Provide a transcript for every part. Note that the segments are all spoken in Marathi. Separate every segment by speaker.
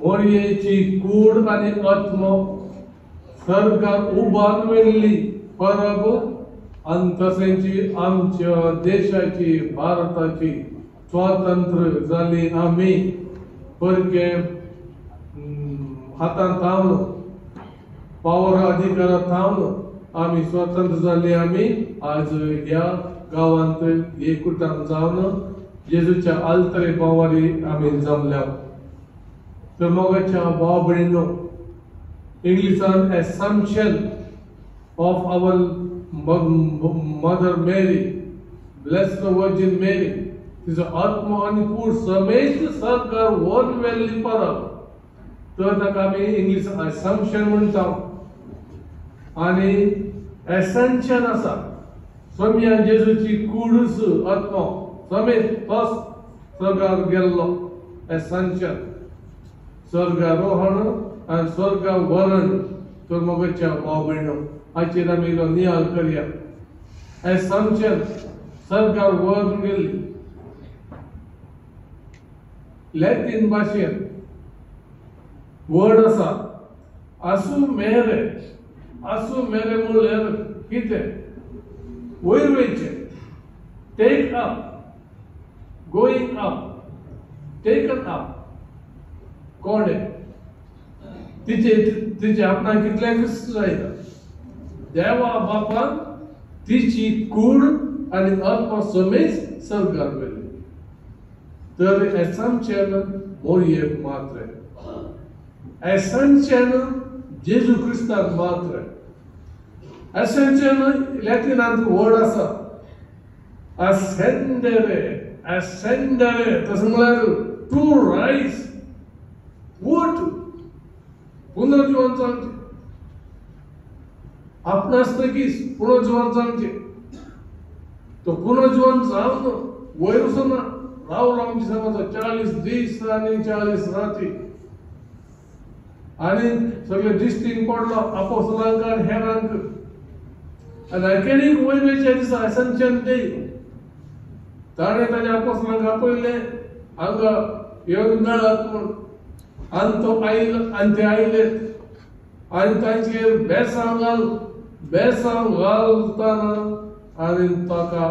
Speaker 1: मोरयेची कूड आणि आत्म सर्गात उबान वेल्ली परब आणि तसेची आमच्या देशाची भारताची स्वातंत्र्य झाली आम्ही परके हातान थांबलो पावर अधिकारात थांबलो आम्ही स्वतंत्र झाले आम्ही आज या गावांत एकूटान जाऊन जेजूच्या आल्तरे पावारी आम्ही जमल्या तर मोगाच्या भाव भयणींनो इंग्लिशान assumption of our mother Mary blessed Virgin Mary तिचा आत्मा आणि कूड समेत सरकार वन वेल्ली परब तर ताका आमी इंग्लिश assumption म्हणटा आणि ascension आसा स्वमिया जेजूची कूडच आत्मा समेत तोच सरकार गेल्लो ascension स्वर्गारोहण आणि स्वर्गावरण तर मोगाच्या भाव भयणो हाचेर आमी इल्लो नियाळ करया assumption सरकार वरण गेल्ली लॅटिन भाशेन वर्ड आसा assumere म्हळ्यार कितें वयर वयचें take up going up taken up कोणे तिचे आपणाक कितले कष्ट जायता देवा बापान तिची कूड आणि आत्मा समेत सरकार वेल्ली तर assumption मोरयेक मात्र ascension जेजू क्रिस्ताक मात्र ascension लॅटिनांत वर्ड आसा ascendere तसं म्हळ्यार टू रायज उठ पुनर्जीवन जावचें आपणास्तकीच पुनर्जीवन जावचें तो पुनर्जीवन जावन वयर वचना रावलो आमची समज 40 दीस आनी 40 राती आनी सगळे दिश्टीन पडलो आपोस्तलांक आनी हेरांक आनी अखेरीक वयर वयच्या दिसा ascension डे ताणें ताच्या आपोस्तलांक आपयलें हांगा येवन मेळत म्हूण आनी तो आयलो आनी ते आयले आनी तांचेर बेसांव घालतना आनी ताका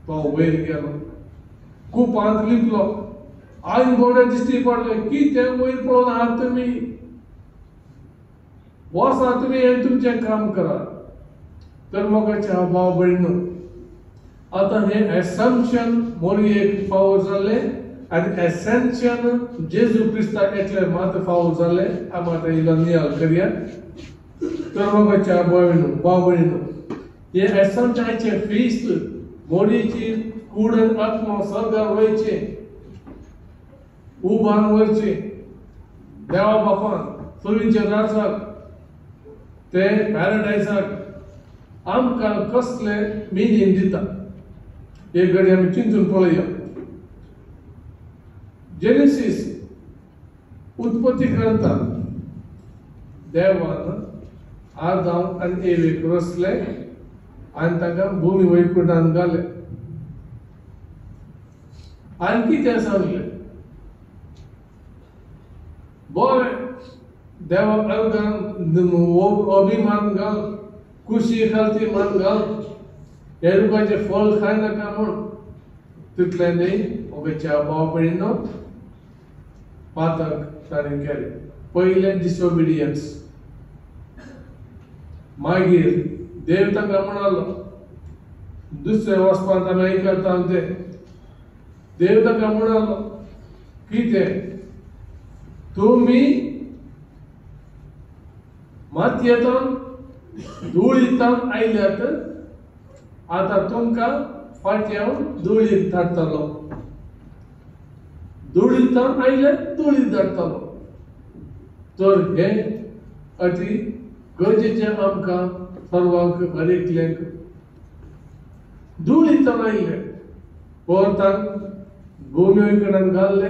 Speaker 1: तो वयर गेलो खूब आंत लिपलो आनी गोडे दिश्टी पडले कितें वयर पळोवन आहात तुमी वसा तुमी हें तुमचें काम करात तर मोगाच्या भाव भयणींनो आता हे assumption मोरयेक फावो जालें आनी ascension जेजू क्रिस्ताक एकले मात्र फावो जालें आमी इल्लो नियाळ करया तर मोगाच्या भाव भयणींनो हे assumptionचे फिस्ट मोरयेची कूड आनी आत्मा सरकार वयचें उबान वयचें देवा बापान चलयेच्या राजाक ते पॅराडायजाक आमकां कसले मिनींग दिता एक घडी आमी चिंतून पळया जेनेसीस उत्पत्ती ग्रंथान देवान आदाम आनी एवेक रचले आनी तांकां भुमी वैकुंठांत घाले आनी कितें सांगलें बरें देवाक अभिमान घाल खुशी खालती मान घाल हे रुपाचें फळ खाय नाका म्हूण तितलें न्ही मोगाच्या भाव भयणींनो पातक ताणें केलें पयलें डिसोबिडियन्स मागीर देव ताका म्हणालो दुसरे वचपांत आमी आयकता तें देव ताका म्हणालो कितें तुमी मातयेंतून धुळींतून आयल्यात आतां तुमकां फाटल्यान धुळींत धाडटलो धुळींतून आयले धुळींत धाडटलो तर हे अति गरजेचें आमकां सर्वांक हर एकल्यांक धुळींतून आयले परतान भुमी वैकुंठांत घाल्ले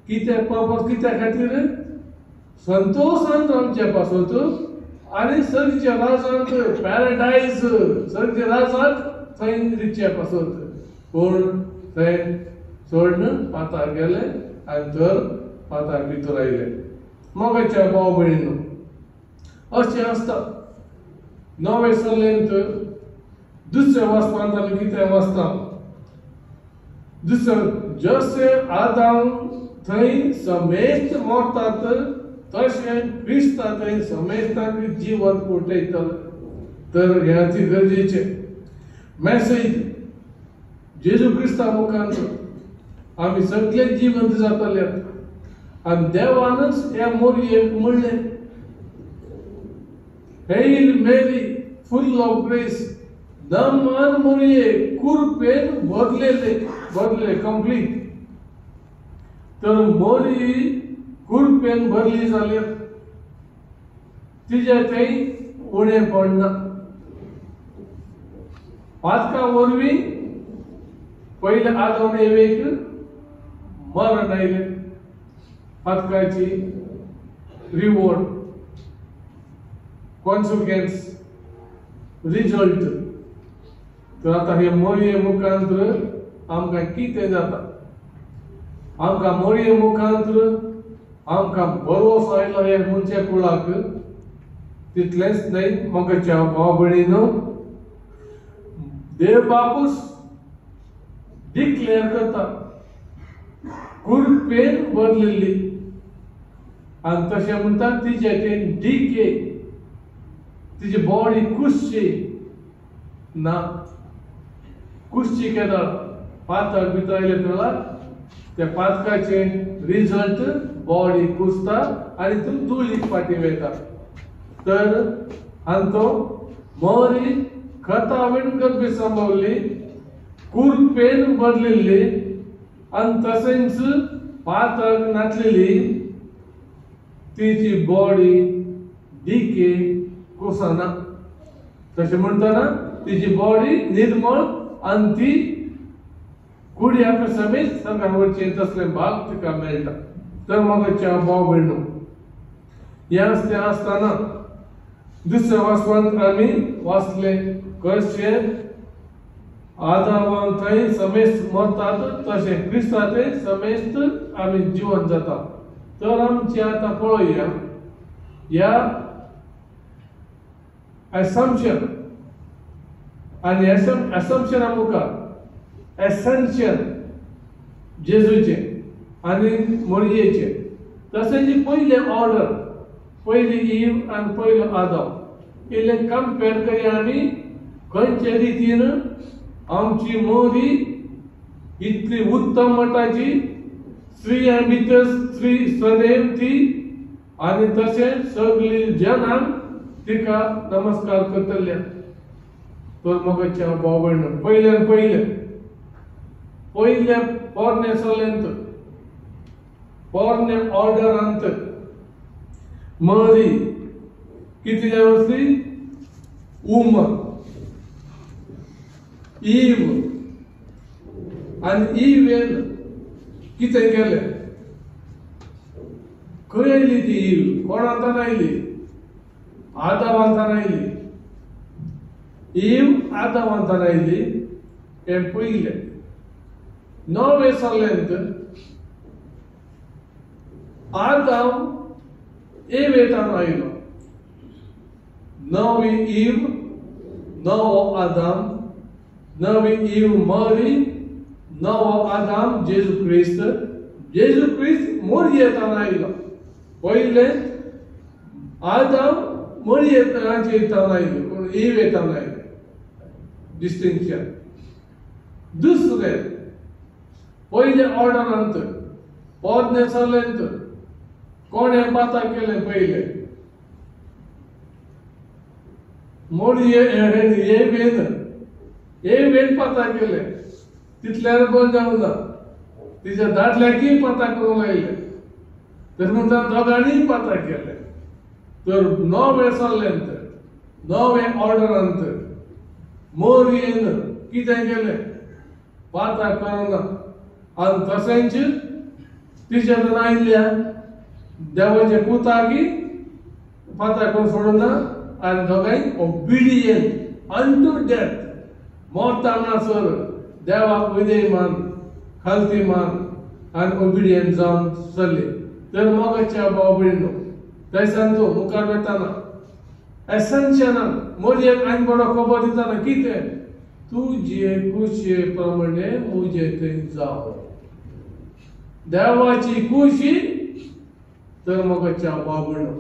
Speaker 1: कित्याक पावपाक कित्या खातीर संतोशांत रावचे पासून आनी सर्गीच्या राजांत पॅराडायज सर्गीच्या राजाक थंय रिचे पासून पूण थंय सोडून पाताळ गेले आनी तर पाताळ भितर आयले. मोगाच्या भाव भयणीनो, अशें आसता. नवे सल्लेंत दुसऱ्या वाचपांत आमी कितें वाचता? जसे आदाम थंय समेस्त मरतात तशें क्रिस्ता थंय समेस्तांक जिवंत उठयतलो. तर हें अति गरजेचें. मेसेज जेजू क्रिस्ता मुखार आमी सगळे जिवंत जातले. आनी देवानच ह्या मोरयेक म्हणलें, हेल मेरी फुल ऑफ ग्रेस, दमान मोरये कुरपेन भरलेले कंप्लीट. तर मोरी कुरपेन भरली जाल्यार तिजे थंय उणें पडना. पातका वरवीं पयले आदम एवेक मरण आयलें. पातकाची रिवॉर्ड, कॉन्सिक्वेन्स, रिजल्ट. तर आतां हे मोरये मुखांतर आमकां कितें जाता? आमकां मोरये मुखांतर आमकां भरवोस आयलो ह्या मनशा कुळाक. तितलेंच न्हय मोगाच्या भाव भयणीनो, देव बापूस डिक्लेअर करता कुरपेन भरलेली. आनी तशें म्हणटा तिचे तें डिके, तिची बॉडी कुसची ना. कुसची केदार पातळ भितर आयले कळा त्या पातकाचे रिजल्ट बॉडी कुसता आनी तूं धुळीक फाटी वयता. तर आनी तो मोरी खता विणकर बी संभवली, कुरपेन भरलेली आनी तशेंच पातळ नाचलेली. तिची बॉडी डिके कुसना. तशें म्हणटना तिची बॉडी निर्मळ आनी ती कुड्याक समेत सगळ्या वरचें तसलें भाग तिका मेळटा. तर मोगाच्या भाव भयणो, हें आसतना दुसऱ्या वाचपांत आमी वाचले कशें आदामान थंय समेस्त मरतात तशें क्रिस्ता थंय समेस्त आमी जिवंत जाता. तर आमची आतां पळोवया ह्या assumption आनी assumption मुखार एसेन्शियल जेजूचें आनी मोरयेचें. तशें जी पयले ऑर्डर, पयली ईव आनी पयलो आदम, इल्लें कंपेर करया आमी खंयचे रितीन आमची मोरी इतली उत्तम मटाची स्त्रियां भितर स्त्री सदैव ती आनी तशें सगळी जनांक तिका नमस्कार करतल्या. तर मोगाच्या भाव भयणो, पयले पोरणे सल्लेंत पोरणे ऑर्डरांत मोरी कितें जावसली? Woman, Eve. आनी ईवेन कितें केलें? खंय आयली ती ईव? कोणांतल्यान आयली? आदामांतल्यान आयली. ईव आदामांतल्यान आयली हें पयलें. नवे सल्लेंत आदाम एवेंतल्यान आयलो. नवी ईव, नवो आदाम, नवी ईव मोरी, नवो आदाम जेजू क्रिस्त. जेजू क्रिस्त मोरयेंतल्यान आयलो. पयले आदाम मोरयेंतल्यान आयलो, पूण ईवेंतल्यान आयलो. डिस्टिंक्शन. दुसरें पयले ऑर्डरांत पोरणे सल्लेंत कोणें पाता केलें? पयले एवेन पाता केलें. तितल्यार बंद जावना. तिच्या दादल्याकीय पाता करूंक लायले. तर म्हणटा दोगांनीय पाता केले. तर नवे सल्लेंत, नवे ऑर्डरांत मोरयेन कितें केलें? पाता करना. आनी तशेंच तिचे आयिल्ल्या देवाचे पुताकी पाता करून सोडना. आनी दोगांय ओबिडियंट अनटू डेथ, मरतानासर देवाक विधेय मान, खालती मान आनी ओबिडियंट जावन चल्ले. तर मोगाच्या भाव भयणो थंयसान तूं मुखार वताना एसेन्शनान मोरयेक आनी बरो खबर दिताना कितें तुजे कुशे प्रमाणे मुजे थंय जाव देवाची कुशी तर मोगाच्या भाव भयणो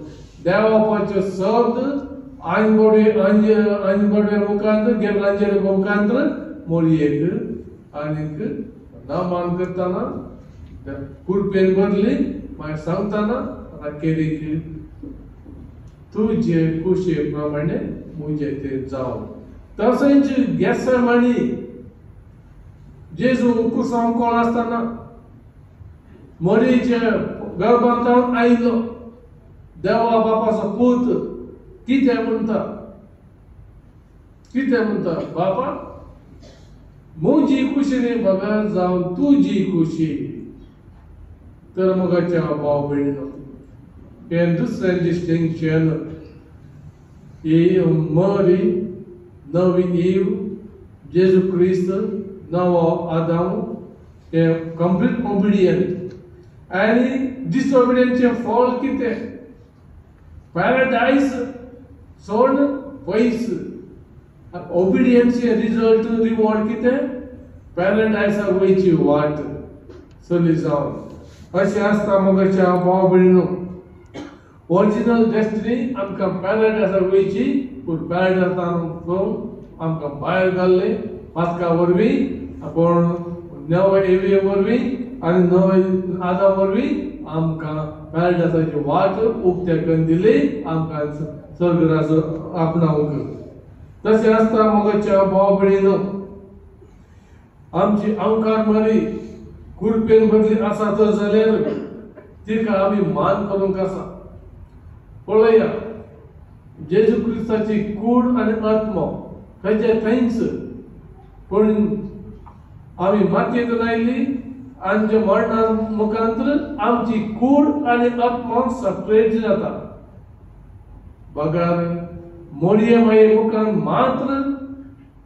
Speaker 1: देवापाच्यो शब्द आनबडवे मुखांतर गेबलांचेर मुखांतर मोरयेक आनीक नामान करताना कुडपेन भरली मागीर सांगताना केरीक तुजे कुशे प्रमाणे मुजे ते जाव तशेंच गेसेमानी जेजू कुसांव कोळ आसतना मरीचे गर्भांत आयलो देवा बापाचो पूत कितें म्हणटा बापा मुजी खुशी न्ही बगर जावन तुजी खुशी तर मोगाच्या भाव भयणीनो हे दुसरें डिस्टिंक्शन मरी नवी ईव जेजू क्रिस्त नवो आदाम हे कंप्लीट ओबिडियंट आनी डिसओबिडियंटचे फळ कितें पॅराडायस सोड पयस ओबिडियन्सचे रिजल्ट रिवॉर्ड कितें पॅराडायसा वयची वाट चली जावन अशें आसता मोगाच्या भाव भयणीनो ओरिजिनल डेस्टिनी आमकां पॅराडायसा वयची पूण पॅराडायसान आमकां भायर घाल्ले पातका वरवीं पूण नवे एवे वरवीं आनी नवे आदा वरवीं आमकां पॅराडायसाची वाट उक्ते करून दिली आमकां स्वर्गराज आपणावंक तशें आसता मोगाच्या भाव भयणीनो आमची अंकार मरी कुडपेन भरली आसा तर जाल्यार तिका आमी मान करूंक आसा पळया जेजू क्रिस्ताची कूड आनी आत्मा खंयचे थंयच पूण आमी मातयेंत लायली आमच्या मरणा मुखांतर आमची कूड आनी आत्मा सेपरेट जाता बगार मोरये मुखान मात्र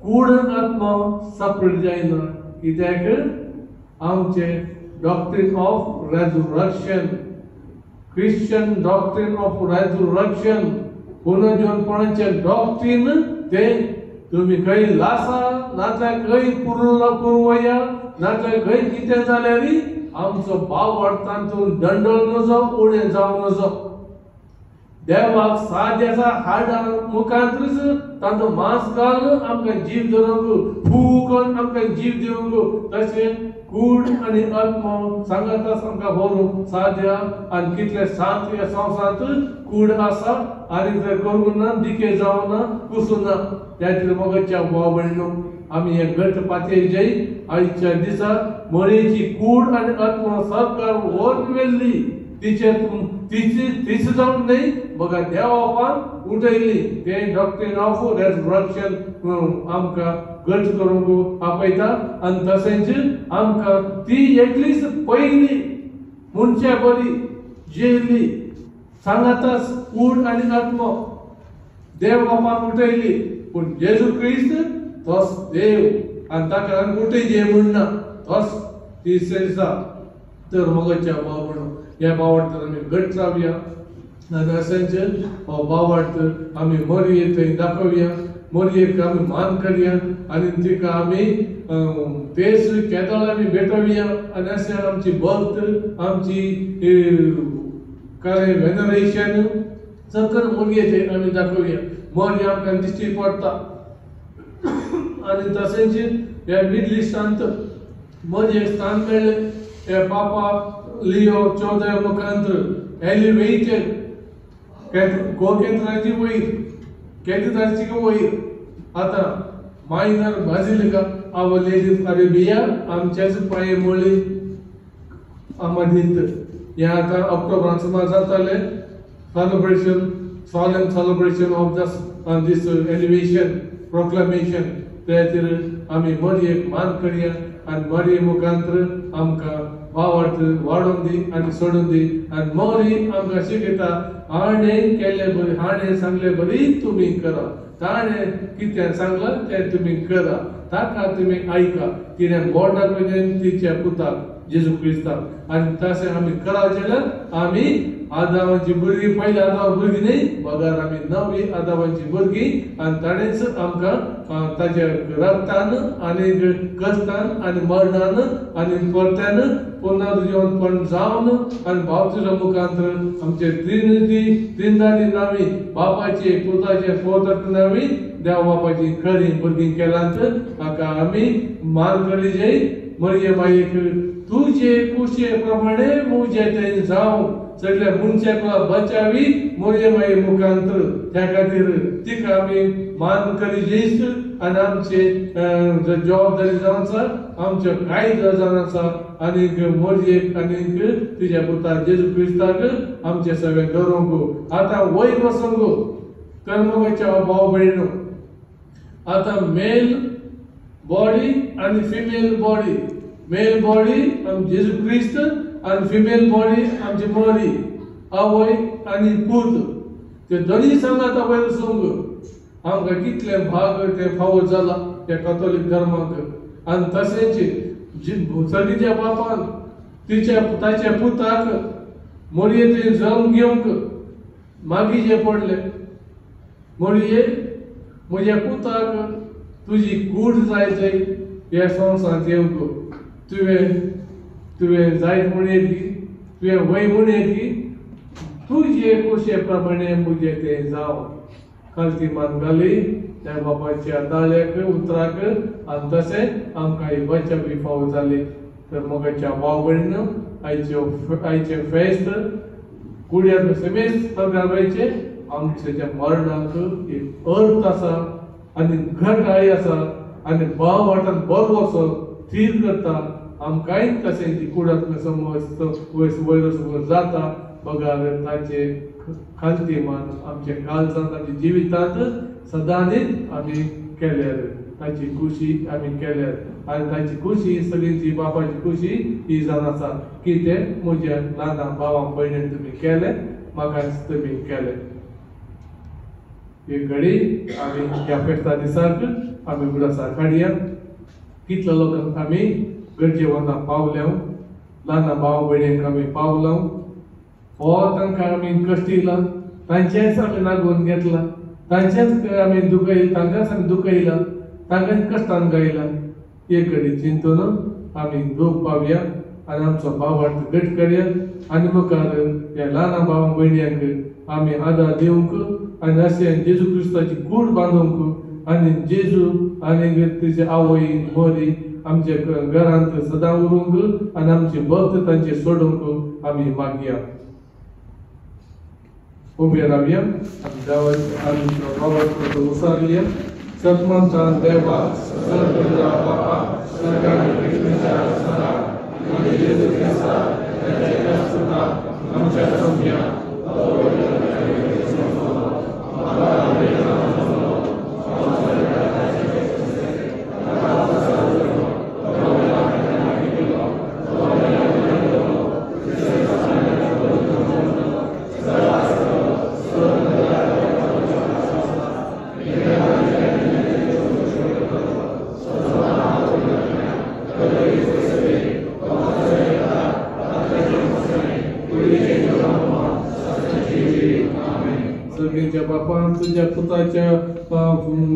Speaker 1: कूड आत्मा सेपरेट जायना कित्याक आमचे doctrine of resurrection Christian doctrine of resurrection पुनर्जीवनपणाचे डॉक्ट्रीन ते तुम्ही खंय लासा नाजाल्यार खंय पुरवया नाजाल्यार खंय कितें जाल्यार आमचो भाव वाडतांतून दंडळ नजो उणें जावं नजो देवाक साद्याचा हाडा मुखांतरच तांचो मांस घालून आमकां जीव धरूंक फू करून आमकां जीव दिवंक तशें कूड आनी आत्मा सांगातास आमकां व्हरून साद्या आनी कितले सांत ह्या संवसारांत कूड आसा आनी जर करूंक ना दिके जावना कुसूना त्या खातीर मोगाच्या भाव भयणीनो आमी हे घट पातयेक जाय आयच्या दिसा मरेची कूड आनी आत्मा सरकार व्हरून व्हेल्ली तीच जावन न्ही बघा देवापान उठयली ते डॉक्ट्रीन ऑफ रेजरेक्शन आमकां घट करूंक आपयता आनी तशेंच आमकां ती एकलीच पयली मनशा बरी जेली सांगातास कूड आनी आत्मा देव बापान उठयली पूण जेजू क्रिस्त तोच देव आनी ताका उठयजे म्हणना तोच ती सेसा तर मोगाच्या भाव म्हणून ह्या भावार्थ आमी घट रावया आनी अशेंच हो भावार्थ आमी मरये थंय दाखोवया मरयेक आमी मान करया आनी तिका आमी पेस केदळ आमी भेटोवया आनी अशें आमची भक्त आमची काय वेनरेशन सकल मरये थंय आमी दाखोवया मरये आमकां दिश्टी पडटा आनी तशेंच ह्या मिडल इस्टांत मरयेक स्थान मेळ्ळें हे पापा लियो 14 मुखांतर एलिवेटेड गोकेंद्राची वयर कॅथेड्रलची वयर आता minor basilica our lady of Arabia आमच्याच पांये मोळी अमदीत हे आता ऑक्टोबरांत सुमार जाताले celebration solemn celebration of this elevation proclamation त्या खातीर आमी मरयेक मान करया आनी मरये मुखांतर आमकां वावड वाडोवन दी आनी सोडून दी आनी मरी आमकां शिकयता हाणें केलें बरें हाणें सांगलें बरी तुमी करा ताणें कितें सांगलां तें तुमी करा ताका तुमी आयका कितें बोर्डार वयल्यान तिच्या पुताक जेजू क्रिस्ताक आनी तशें आमी करात जाल्यार आमी आदामाची भुरगीं पयली आदामा भुरगीं न्ही बगार आमी नवी आदामाची भुरगीं आनी ताणेंच आमकां ताच्या रक्तान आनी कश्टान आनी मरणान आनी परत्यान पुनर्जीवनपण जावन आनी बाप्तिजा मुखांतर आमचे त्रिदादी नावी बापाचे पुताचे पवित्र नावी देव बापाची खरी भुरगीं केलांत हाका आमी मान करी जय मरये मायेक तुजे कुशे प्रमाणे मुजे तें जावं सगळ्या मनशाक बचावी मरये माये मुखांतर त्या खातीर तिका आमी मान करी जयस आनी आमचे जबाबदारी जावन आसा आमचे कायद जावन आसा आनीक मरयेक आनीक तुज्या पुता जेजू क्रिस्ताक आमचे सगळे गौरवंक आतां वयर वसोंक कर्मगाच्या भाव भयणो आता मेल बॉडी आणि फिमेल बॉडी मेल बॉडी आमचे जेजू क्रिस्त आणि फिमेल बॉडी आमची मरी आवय आणि पूत ते दोन्ही सांगात वयर सोंग आमकां कितले भाग ते फावो जाला त्या कॅथोलिक धर्माक आनी तशेंच सगळीच्या बापान ताच्या पुताक मरयेचें जल्म घेवंक मागीचे पडले मरये म्हज्या पुताक तुजी कूड जायतय ह्या संवसारांत येवंक तुवें जायत म्हण की तुवें वय म्हण की तुजे कुशे प्रमाणे मुजे तें जावं खालती मान घाली त्या बापाच्या दाळ्याक उतराक आनी तशें आमकां ही बचावी फावो जाली तर मोगाच्या भाव भयणीनो आयचे फेस्त कुड्याक समेत घालपाचें आमच्या मरणाक एक अर्थ आसा आनी घटाळी आसा आनी भाव वाटान बरो असो थीर करता आमकांय तशें ती कुडाक समज वयर जाता बगार ताचे खालती मान आमच्या काळजांत आनी जिवितांत सदांच आमी केल्यार ताची खुशी आमी केल्यार आनी ताची खुशी सगळी बापाची खुशी ही जावन आसा की ते म्हज्या ल्हान भावां भयणीक तुमी केले म्हाका तुमी केले एक घडी आमी ह्या फेस्ता दिसाक आमी उडासार काडया कितल्या लोकांक आमी गरजे वता पावल्या ल्हान भाव भयणीक आमी पावला हो तांकां आमी कश्ट दिला तांचेच आमी नागोवन घेतला तांचेच आमी दुखयला तांकांच आमी दुखयला तांकांच कश्टान गायला एक घडी चिंतून आमी दूख पावया आनी आमचो भाव घट करया आनी मुखार ह्या ल्हान भाव भयण्याक आमी आदार दिवंक आनी अशें जेजू क्रिस्ताची कूड बांदूंक आनी जेजू आनी तिचे आवय मरी आमच्या घरांत सदां उरूंक आनी आमचे भक्त तांचे सोडूंक आमी मागया उबे रावया आनी देवाचे आमचो बाबा उसारया सतमंतान देवा सर्वपिता बापा सगळ्या कृष्णाच्या सदा आनी जेजू क्रिस्ता ताच्या सुता आमच्या सम्या सगळीच्या बापान तुझ्या पुताच्या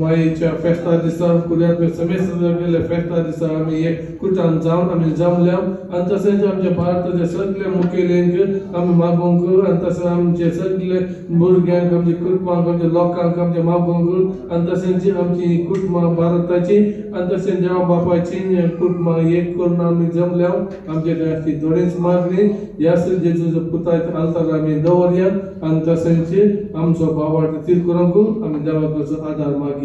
Speaker 1: मायेच्या फेस्ता दिसा कुड्याक समेत गेले फेस्ता दिसा आमी एक कुटान जावन आमी जमल्या आनी तशेंच आमच्या भारताच्या सगळे मुखेल्यांक आमी मागोवंक आनी तशेंच आमचे सगळे भुरग्यांक आमच्या कुटुंबांक आमच्या लोकांक आमच्या मागोवंक आनी तशेंच आमची कुटुंबां भारताची आनी तशेंच देवा बापाची कुटुंबां एक करून आमी जमल्या आमच्या देवाची थोडीच मागणी ह्या जेजूच्या पुताच्या आल्तार आमी दवरया आनी तशेंच आमचो भाव तीर करूंक आमी देवाचो आदार मागया